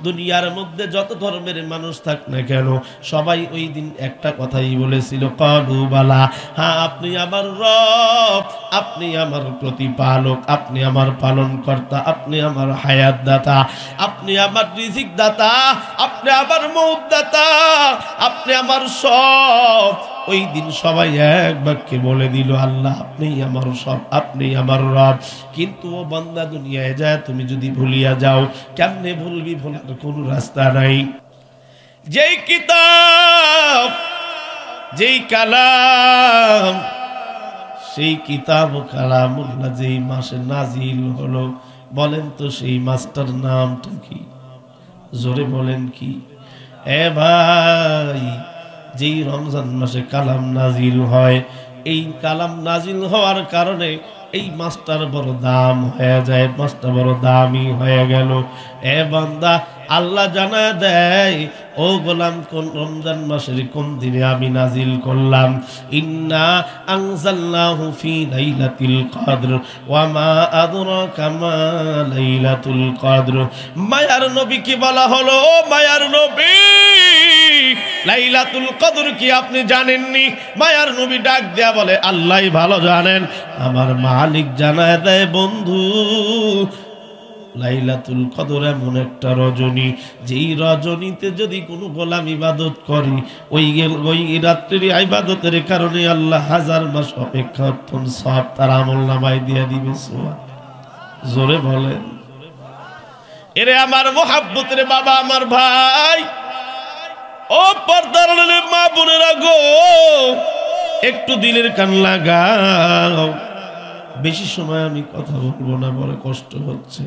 দুনিয়ার মধ্যে যত ধর্মের মানুষ থাক না কেন সবাই ওই দিন একটা কথাই বলেছিল, ক্বালু বালা, হ্যাঁ আপনি আমার রব, আপনি আমার প্রতিপালক, আপনি আমার পালনকর্তা, আপনি আমার হায়াত দাতা, আপনি আমার রিজিক দাতা, আপনি আমার মউত দাতা, আপনি আমার সব। ওই দিন সবাই এক বাক্যে বলে দিল, আল্লাহ আপনিই আমার সব, আপনিই আমার রব। কিন্তু ও বান্দা, দুনিয়ায় যায় তুমি যদি ভুলিয়া যাও, কেমনে ভুলবি? ভোলার কোন রাস্তা নাই। যেই কিতাব, যেই কালাম, সেই কিতাব ও কালামুল্লাহ যেই মাসে নাজিল হলো, বলেন তো সেই মাসটার নামটা কি? জোরে বলেন কি? এ ভাই, যেই রমজান মাসে কালাম নাজিল হয়, এই কালাম নাজিল হওয়ার কারণে এই মাসটার বড় দাম হয়ে যায়, মাসটা বড় দামি হয়ে গেল। এ বান্দা, আল্লাহ জানা দেয়, ও গোলাম, কোন রমজান মাসের কোন দিনে আমি নাজিল করলাম? ইন্না আনজালনাহু ফি লাইলাতুল কদর ওয়া মা আদরাকা মা লাইলাতুল কদর। মায়ার নবী কি বলা হলো? ও মায়ার নবী, লাইলাতুল কদর কি আপনি জানেননি? মায়ার নবী ডাক দেয়া বলে, আল্লাহই ভালো জানেন। আমার মালিক জানায় দেয়, বন্ধু, লাইলাতুল কদর এমন একটা রজনী, যেই রজনীতে যদি কোনো গোলাম ইবাদত করে, ওই রাত্রির ইবাদতের কারণে আল্লাহ 1000 মাস অপেক্ষা উত্তম সব তার আমলনামায় দিয়ে দিবে। জোরে বলেন। এরে আমার মুহাব্বতের বাবা, আমার ভাই, ও পর্দার মা বোনেরা গো, একটু দিলের কান লাগাও। বেশি সময় আমি কথা বলবো না, বড় কষ্ট হচ্ছে।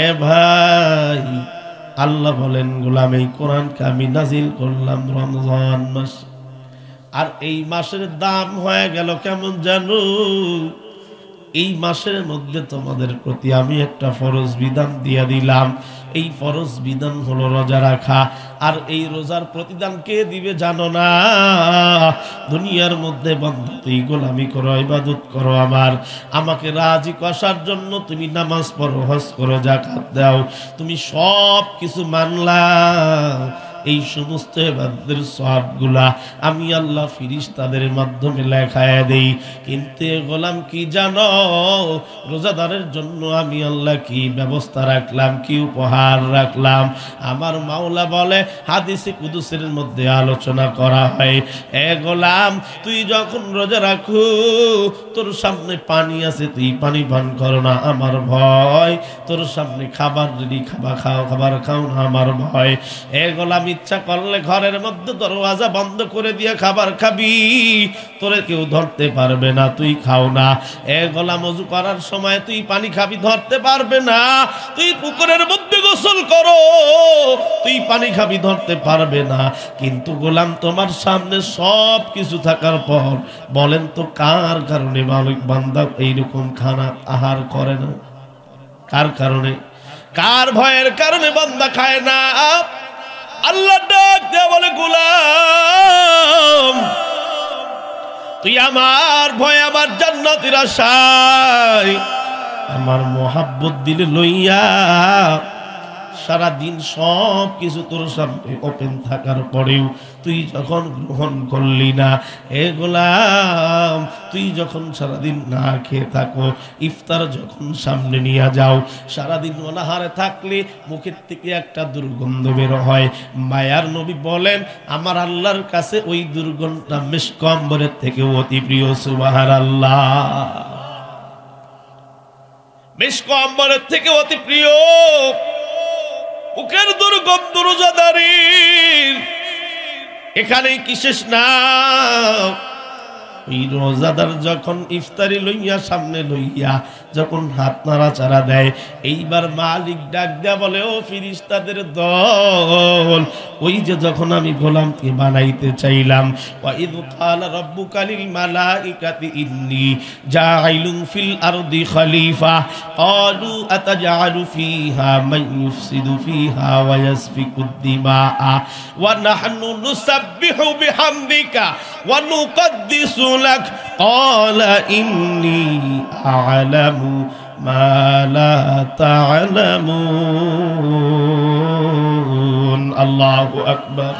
এ ভাই, আল্লাহ বলেন, গোলাম এই কোরআনকে আমি নাজিল করলাম রমজান মাস, আর এই মাসের দাম হয়ে গেল কেমন জানো? এই মাসের মধ্যে তোমাদের প্রতি আমি একটা ফরজ বিধান দিয়ে দিলাম। এই ফরজ বিধান হলো রোজা রাখা। আর এই রোজার প্রতিদান কে দিবে জানো না? দুনিয়ার মধ্যে বন্ধু, তুই গোলামি করো, ইবাদত করো আমার, আমাকে রাজি করার জন্য তুমি নামাজ পড়ো, হজ করো, যাকাত দাও, তুমি সব কিছু মানলা। এই সমস্ত ইবাদতের সওয়াবগুলা আমি আল্লাহ ফেরেশতাদের মাধ্যমে লেখায় দেই। কিন্তু গোলাম কি জানো? রোজাদারের জন্য আমি আল্লাহ কি ব্যবস্থা রাখলাম, কি উপহার রাখলাম? আমার মাওলা বলে, হাদিসে কুদুসের মধ্যে আলোচনা করা হয়, এ গোলাম, তুই যখন রোজা রাখো, তোর সামনে পানি আছে, তুই পানি পান করো না, আমার ভয়। তোর সামনে খাবার যদি খাবার খাও না, আমার ভয়। এ গোলাম, ইচ্ছা করলে ঘরের মধ্যে দরওয়াজা বন্ধ করে দিয়ে খাবার খাবি, তোরে কেউ ধরতে পারবে না, তুই খাও না। এ গোলাম, ওযু করার সময় তুই পানি খাবি, ধরতে পারবে না। তুই পুকুরের মধ্যে গোসল করো, তুই পানি খাবি, ধরতে পারবে না। কিন্তু গোলাম, তোমার সামনে সব কিছু থাকার পর বলেন তো কার কারণে মালিক বান্দা এইরকম খানা আহার করে না? কার কারণে? কার ভয়ের কারণে বান্দা খায় না? আল্লাহ ডাক দেয়া বলে, গোলাম, তুই আমার ভয়, আমার জান্নাতের আশায়, আমার মোহাব্বত দিলে লইয়া সারাদিন সব কিছু তোর সামনে ওপেন থাকার পরেও তুই যখন গ্রহণ করলি না, এ গোলাম, তুই যখন সারাদিন না খেয়ে থাকো, ইফতার যখন সামনে নিয়ে যাও, সারাদিন অনাহারে থাকলে মুখের থেকে একটা দুর্গন্ধ বের হয়। মায়ার নবী বলেন, আমার আল্লাহর কাছে ওই দুর্গন্ধটা মিশক আম্বরের থেকে অতি প্রিয়। সুবহানাল্লাহ। মিশক আম্বরের থেকে অতি প্রিয়। মুখের দুর্গন্ধ রোজাদারির এখানেই কি শেষ না? ওই রোজাদার যখন ইফতারি লইয়া সামনে লইয়া যখন হাত নাড়াচাড়া দেয়, এইবার মালিক ডাক দেয়া বলে, ও ফেরেশতাদের দল, ওই যে যখন আমি গোলামকে বানাইতে চাইলাম, ওয়া ইয ক্বালা রাব্বুকা লিল মালাইকাতি ইন্নী জাইলুন ফিল আরদি খলিফা ক্বালু আতাজআলু ফিহা মান ইউফসিদু ফিহা ওয়া ইয়াসফিকুদ দিমাআ ওয়া নাহনু নুসাব্বিহু বিহামদিকা ওয়া নুকদ্দিসু লাক ক্বালা ইন্নী আ'লামু মা লা তা'লামুন। আল্লাহু আকবার।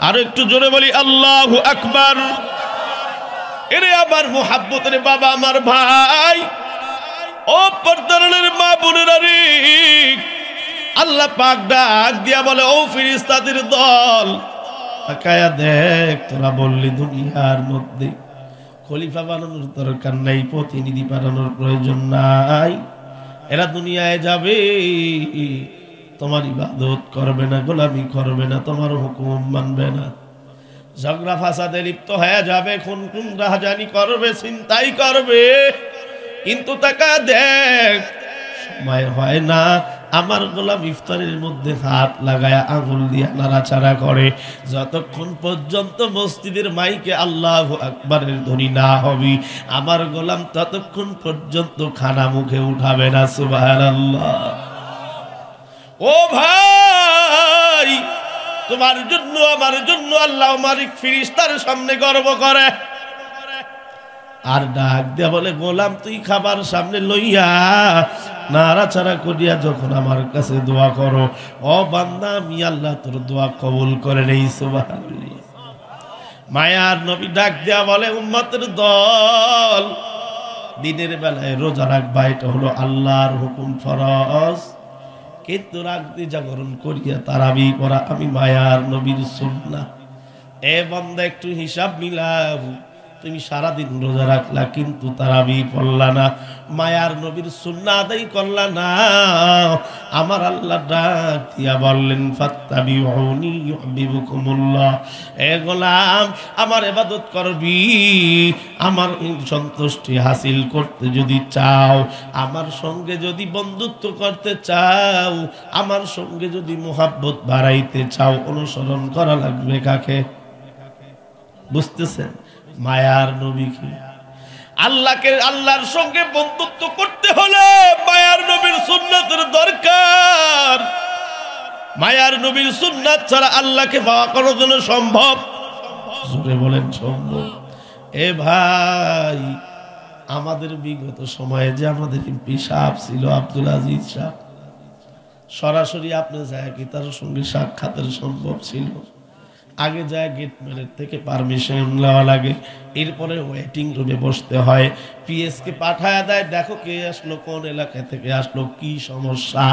আর একটু জোরে বলি আল্লাহু আকবার। এরে আমার মুহাব্বতের বাবা, আমার ভাই, ও পর্দারের মা বোনেরা রে, আল্লাহ পাক ডাক দিয়া বলে, ও ফেরেশতাদের দল, তাকায়া দেখ, তোরা বললি দুনিয়ার মধ্যে খলিফা বানানোর দরকার নাই, প্রতিনিধি বানানোর প্রয়োজন নাই, এরা দুনিয়ায় যাবে, তোমার ইবাদত করবে না, গোলামি করবে না, তোমার হুকুম মানবে না, ঝগড়া ফাসাদে লিপ্ত হয়ে যাবে, খুন রাহাজানি করবে, চিন্তাই করবে। কিন্তু তাকা দেখ, সময় হয় না আমার গোলাম ইফতারের মধ্যে হাত লাগায়া আঙুল দিয়ে নাড়াচাড়া করে, যতক্ষণ পর্যন্ত মসজিদের মাইকে আল্লাহু আকবারের ধ্বনি না হবে আমার গোলাম ততক্ষণ পর্যন্ত খানা মুখে উঠাবে না। সুবহানাল্লাহ। ও ভাই, তোমার জন্য আমার জন্য আল্লাহ মালিক ফেরেশতার সামনে গর্ব করে আর ডাক দেয়া বলে, গোলাম তুই খাবার সামনে লইয়া নাড়াচাড়া করিয়া যখন আমার কাছে দোয়া করো, ও বান্দা আমি আল্লাহ তোর দোয়া কবুল করে নেই। সুবহানাল্লাহ। মায়ার নবী ডাক দেয়া বলে, উম্মতের দল, দিনের বেলায় রোজা রাখবা, এটা হলো আল্লাহর হুকুম, ফরজ, কিন্তু রাত্রি জাগরণ করিয়া তারাবি পড়া আমি মায়ার নবীর সুন্নাহ। এ বান্দা একটু হিসাব মিলাও, তুমি সারাদিন রোজা রাখলা কিন্তু তারাবি পড়লা না, মায়ার নবীর সুন্নাহ আদায় করলা না। আমার আল্লাহ ডাক দিয়া বললেন, ফাত্তাবিউনি ইউহিব্বুকুমুল্লাহ। এ গোলাম, আমার ইবাদত করবি, আমার সন্তুষ্টি হাসিল করতে যদি চাও, আমার সঙ্গে যদি বন্ধুত্ব করতে চাও, আমার সঙ্গে যদি মুহাব্বত বাড়াইতে চাও, অনুসরণ করা লাগবে কাকে? বুঝতেছেন? মায়ার নবীকে। আল্লাহকে, আল্লাহর সঙ্গে বন্ধুত্ব করতে হলে মায়ার নবীর সুন্নাতের দরকার। মায়ার নবীর সুন্নাত ছাড়া আল্লাহকে পাওয়া কোনো জন্য সম্ভব? জোরে বলেন সম্ভব। এ ভাই, আমাদের বিগত সময়ে যে আমাদের এমপি সাহেব ছিল আব্দুল আজিজ সাহেব, সরাসরি আপনি যায় কি তার সঙ্গে সাক্ষাতের সম্ভব ছিল? আগে যায় গেটম্যানের থেকে পারমিশন নেওয়া লাগে, এরপরে ওয়েটিং রুমে বসতে হয়, পিএস কে পাঠায় দেয়, দেখো কে আসলো, কোন এলাকা থেকে আসলো, কি সমস্যা।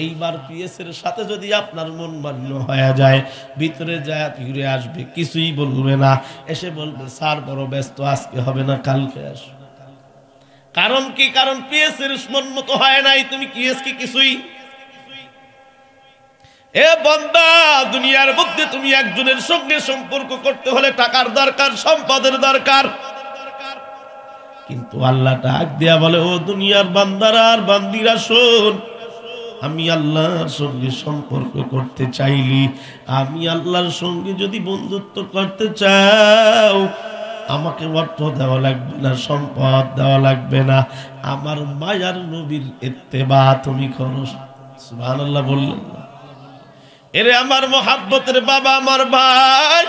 এইবার পিএস এর সাথে যদি আপনার মন মান্য হয়ে যায়, ভিতরে যায় ফিরে আসবে, কিছুই বলবে না, এসে বলবে স্যার বড় ব্যস্ত, আজকে হবে না, কালকে আসবে। কারণ কি? কারণ পিএস এর মন মতো হয় নাই, তুমি পিএস কি কিছুই। এ বান্দা, দুনিয়ার মধ্যে তুমি একজনের সঙ্গে সম্পর্ক করতে হলে টাকার দরকার, সম্পদের দরকার, কিন্তু আল্লাহ ডাক দেয়া বলে, ও দুনিয়ার বান্দারা আর বান্দিরা শোন, আমি আল্লাহর সঙ্গে সম্পর্ক করতে চাইলি, আমি আল্লাহর সঙ্গে যদি বন্ধুত্ব করতে চাও, আমাকে অর্থ দেওয়া লাগবে না, সম্পদ দেওয়া লাগবে না, আমার মায়ার নবীর ইত্তেবা তুমি করো। সুবহানাল্লাহ বললেন না? এরে আমার মুহাব্বতের বাবা, আমার ভাই,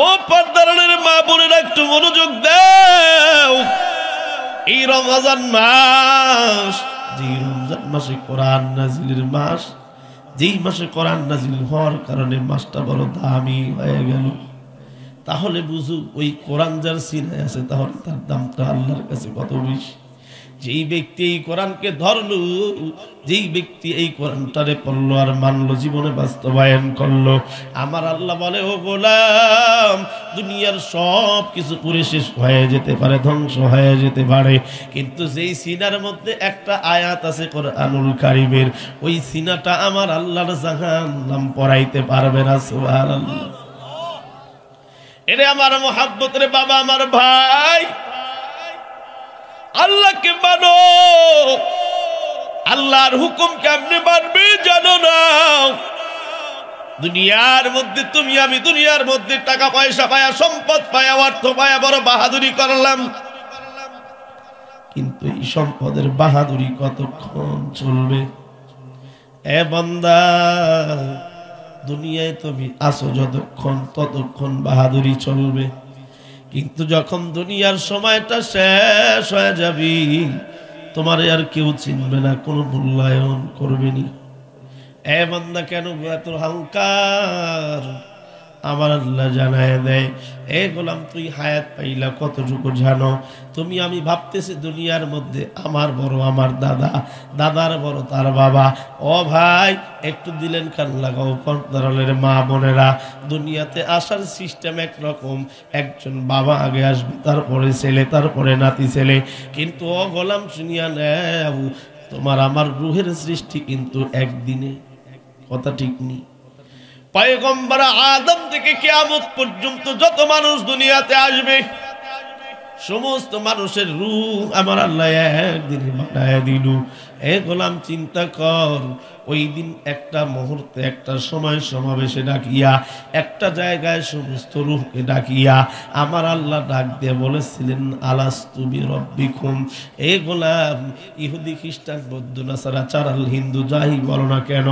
ও পর্দারের মা বোনেরা, একটু মনোযোগ দাও। এই রমজান মাস, যে রমজান মাসে কোরআন নাজিলের মাস, যেই মাসে কোরআন নাজিল হওয়ার কারণে মাসটা বড় দামি হয়ে গেল, তাহলে বুঝু ওই কোরআন যার সিনায় আছে, তাহলে তার দামটা আল্লাহর কাছে কত বেশি। যেই ব্যক্তি এই কোরআনকে ধরলো, যেই ব্যক্তি এই কোরআনটারে পড়লো আর মানলো, জীবনে বাস্তবায়ন করলো, আমার আল্লাহ বলে, ও গোলাম, দুনিয়ার সব কিছু পুরে শেষ হয়ে যেতে পারে, ধ্বংস হয়ে যেতে পারে, কিন্তু যেই সিনার মধ্যে একটা আয়াত আছে কোরআনুল কারীমের, ওই সিনাটা আমার আল্লাহর জাহান্নাম পড়াইতে পারবে না। সুবহানাল্লাহ। এরে আমার মুহাব্বতের বাবা, আমার ভাই, আল্লাহকে মানো। আল্লাহর হুকুম কেমনে মানবে জানো না? দুনিয়ার মধ্যে তুমি আমি, দুনিয়ার মধ্যে টাকা পয়সা পায়া, সম্পদ পায়া, অর্থ পায়া বড় বাহাদুরি করলাম, কিন্তু এই সম্পদের বাহাদুরি কতক্ষণ চলবে? এ বান্দা, দুনিয়ায় তুমি আসো যতক্ষণ, ততক্ষণ বাহাদুরি চলবে, কিন্তু যখন দুনিয়ার সময়টা শেষ হয়ে যাবি, তোমার আর কেউ চিনবে না, কোনো মূল্যায়ন করবে না। এ বান্দা কেন এত অহংকার? আমার আল্লাহ জানায় দেয়, এ গোলাম তুই হায়াত পাইলা কতটুকু জানো? তুমি আমি ভাবতেছি দুনিয়ার মধ্যে আমার বড় আমার দাদা, দাদার বড় তার বাবা। ও ভাই একটু দিলেন কান লাগাও পর্দারের মা বোনেরা, দুনিয়াতে আসার সিস্টেম একরকম, একজন বাবা আগে আসবে, তারপরে ছেলে, তারপরে নাতি ছেলে। কিন্তু ও গোলাম শুনিয়া নেও, তোমার আমার রূহের সৃষ্টি কিন্তু একদিনে। কথা ঠিক নেই? পয়গম্বর আদম থেকে কিয়ামত পর্যন্ত যত মানুষ দুনিয়াতে আসবে, সমস্ত মানুষের রূহ আমার আল্লাহ একদিনে বানায় দিল। এ গোলাম চিন্তা কর, ওই দিন একটা মুহূর্তে একটা সময় সমাবেশে ডাকিয়া একটা জায়গায় সমস্ত রূহকে ডাকিয়া আমার আল্লাহ ডাক দিয়ে বলেছিলেন, আলাস্তু বিরব্বিকুম। এ গোলাম, ইহুদি খ্রিস্টান বৌদ্ধ নাসারা চারাল হিন্দু যাই বলো না কেন,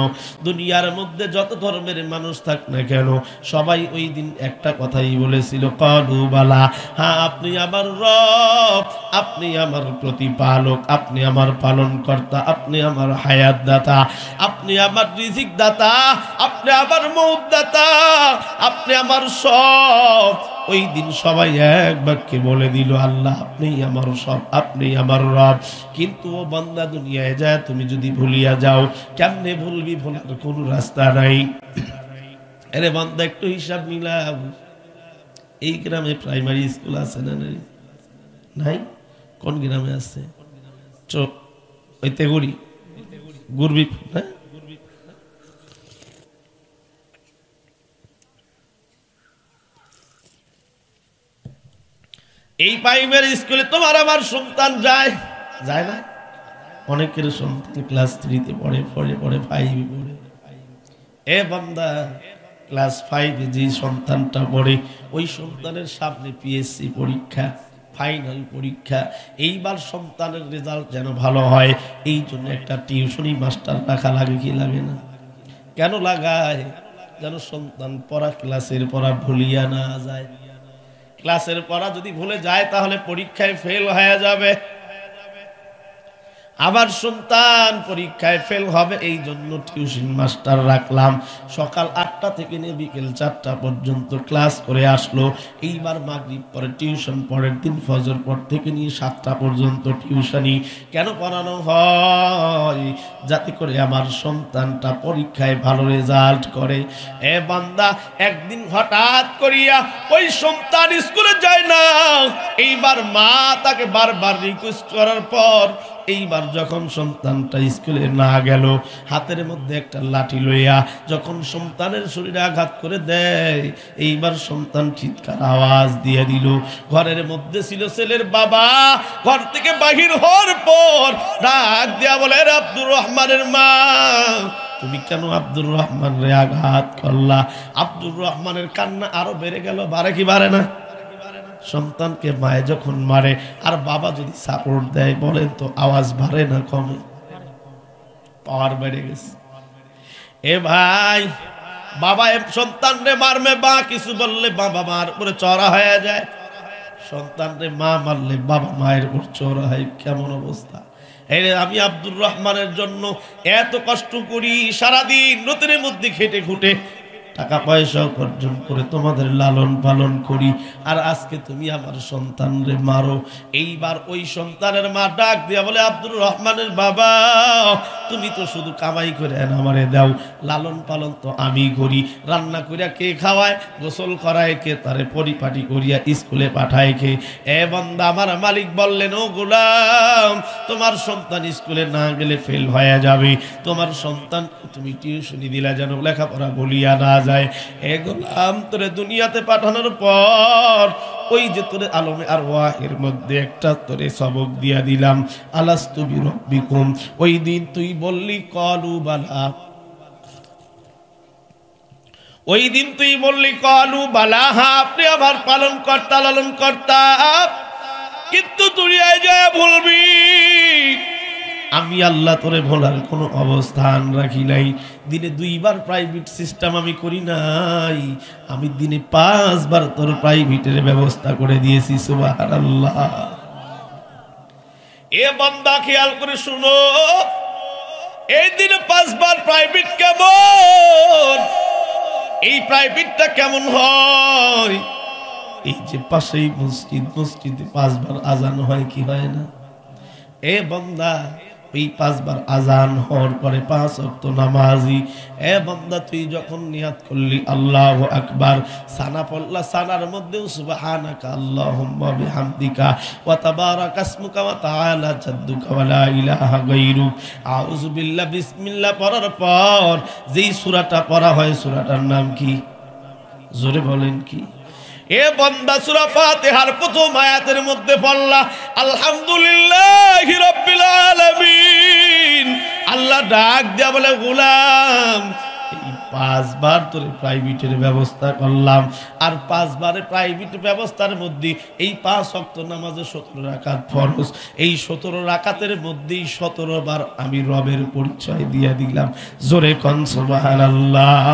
দুনিয়ার মধ্যে যত ধর্মের মানুষ থাক না কেন, সবাই ওই দিন একটা কথাই বলেছিল, ক্বালু বালা, হ্যাঁ আপনি আমার রব, আপনি আমার প্রতিপালক, আপনি আমার পালন কর্তা, আপনি আমার হায়াত দাতা, আপনি আমার রিজিক দাতা, আপনি আমার মৌত দাতা, আপনি আমার সব। ওই দিন সবাই এক বাক্যে বলে দিল, আল্লাহ আপনি আমার সব, আপনি আমার রব। কিন্তু ও বান্দা দুনিয়ায় যায় তুমি যদি ভুলিয়া যাও, কেমনে ভুলবি? ভোলার কোন রাস্তা নাই। আরে বান্দা একটু হিসাব মিলাও, এই গ্রামে প্রাইমারি স্কুল আছে না নাই? কোন গ্রামে আছে? চোখ ওই তেগুড়ি গুরবি না? এই প্রাইমারি স্কুলে তোমার আমার সন্তান যায় যায় না? অনেকের সন্তান ক্লাস 3-তে পড়ে, পড়ে 5-এ পড়ে। এ বান্দা, ক্লাস 5-এ যে সন্তানটা পড়ে, ওই সন্তানের সামনে পিএসসি পরীক্ষা, ফাইনাল পরীক্ষা। এইবার সন্তানের রেজাল্ট যেন ভালো হয়, এই জন্য একটা টিউশনি মাস্টার রাখা লাগে কি লাগে না? কেন লাগায়? যেন সন্তান পড়া, ক্লাসের পড়া ভুলিয়া না যায়। ক্লাসের পড়া যদি ভুলে যায় তাহলে পরীক্ষায় ফেল হয়ে যাবে। আবার সন্তান পরীক্ষায় ফেল হবে, এই জন্য টিউশন মাস্টার রাখলাম। সকাল 8টা থেকে নিয়ে বিকেল 4টা পর্যন্ত ক্লাস করে আসলো। এইবার মাগরিব পরে টিউশন, পরের দিন ফজর পর থেকে নিয়ে 7টা পর্যন্ত টিউশনি কেন পড়ানো হয়? যাতে করে আমার সন্তানটা পরীক্ষায় ভালো রেজাল্ট করে। এ বান্দা, একদিন হঠাৎ করিয়া ওই সন্তান স্কুলে যায় না। এইবার মা তাকে বারবার রিকোয়েস্ট করার পর এইবার যখন সন্তানটা স্কুলে না গেল, হাতের মধ্যে একটা লাঠি লইয়া যখন সন্তানের শরীরে আঘাত করে দেয়, এইবার সন্তান চিৎকার আওয়াজ দিয়ে দিল। ঘরের মধ্যে ছিল ছেলের বাবা। ঘর থেকে বাহির হওয়ার পর ডাক দিয়া বলে, আব্দুর রহমানের মা, তুমি কেন আব্দুর রহমান রে আঘাত করলা? আব্দুর রহমানের কান্না আরো বেড়ে গেল। বাড়ে কি বাড়ে না? সন্তানকে মায়ে যখন মারে আর বাবা যদি সাপোর্ট দেয়, বলেন তো আওয়াজ বাড়ে না কমে? পাওয়ার বেড়ে গেছে। এ ভাই, বাবা সন্তান রে মারবে, মা কিছু বললে বাবা মার উপরে চড়া হয়ে যায়। সন্তান রে মা মারলে বাবা মায়ের উপর চড়া হয়। কেমন অবস্থা! আমি আব্দুর রহমানের জন্য এত কষ্ট করি, সারাদিন নতুনের মধ্যে খেটে খুঁটে টাকা পয়সা উপার্জন করে তোমাদের লালন পালন করি, আর আজকে তুমি আমার সন্তান রে মারো। এইবার ওই সন্তানের মা ডাক দিয়া বলে, আব্দুর রহমানের বাবা, তুমি তো শুধু কামাই করে আমারে দাও, লালন পালন তো আমি করি। রান্না করিয়া কে খাওয়ায়, গোসল করায় কে, তারে পরিপাটি করিয়া স্কুলে পাঠায় কে? এ বান্দা, আমার মালিক বললেন, ও গোলাম, তোমার সন্তান স্কুলে না গেলে ফেল হয়ে যাবে। তোমার সন্তান তুমি টিউশনি দিলা যেন লেখাপড়া বলিয়া না যায়। এ গোলাম, তোরে দুনিয়াতে পাঠানোর পর ওই যে তোরে আলমে আর ওয়াহের মধ্যে একটা তোরে সবক দিয়া দিলাম, আলাস্তু বিরব্বিকুম। ওই দিন তুই বললি ক্বালু বালা। ওই দিন তুই বললি ক্বালু বালা, হ্যাঁ আপনি আমার পালন কর্তা, লালন কর্তা। কিন্তু দুনিয়ায় যায় ভুলবি, আমি আল্লাহ তোরে ভোলার কোনো অবস্থান রাখি নাই। দিনে 2বার প্রাইভেট সিস্টেম আমি করি নাই, আমি দিনে 5বার তোর প্রাইভেটের ব্যবস্থা করে দিয়েছি। সুবহানাল্লাহ। এ বান্দা, খেয়াল করে শুনো, এই দিনে 5 বার প্রাইভেট কেমন? এই প্রাইভেটটা কেমন হয়? এই যে পাশেই মসজিদ, মসজিদে 5 বার আজান হয় কি হয় না? এ বান্দা, এই 5 বার আজান হওয়ার পরে 5 ওয়াক্ত নামাজি, এ বান্দা তুই যখন নিয়াত করলি আল্লাহু আকবার, সানা পড়লা, সানার মধ্যে সুবহানাকা আল্লাহুম্মা বিহামদিকা ওয়া তাবারাকা ইসমুকা ওয়া তাআলা জাদ্দুকা ওয়া লা ইলাহা গায়রুক, আউযু বিল্লাহ, বিসমিল্লাহ পড়ার পর যেই সূরাটা পড়া হয় সূরাটার নাম কি? জোরে বলেন কি? এ বান্দা সূরা ফাতিহার প্রথম আয়াতের মধ্যে পড়লা আলহামদুলিল্লাহি রাব্বিল আলামিন, আল্লাহ ডাক দিয়া বলে গোলাম এই 5 বার তোরে প্রাইভেটের ব্যবস্থা করলাম, আর 5 বারে প্রাইভেট ব্যবস্থার মধ্যে এই 5 ওয়াক্ত নামাজে 17 রাকাত ফরজ, এই 17 রাকাতের মধ্যেই 17 বার আমি রবের পরিচয় দিয়া দিলাম। জোরে কোন সুবহানাল্লাহ।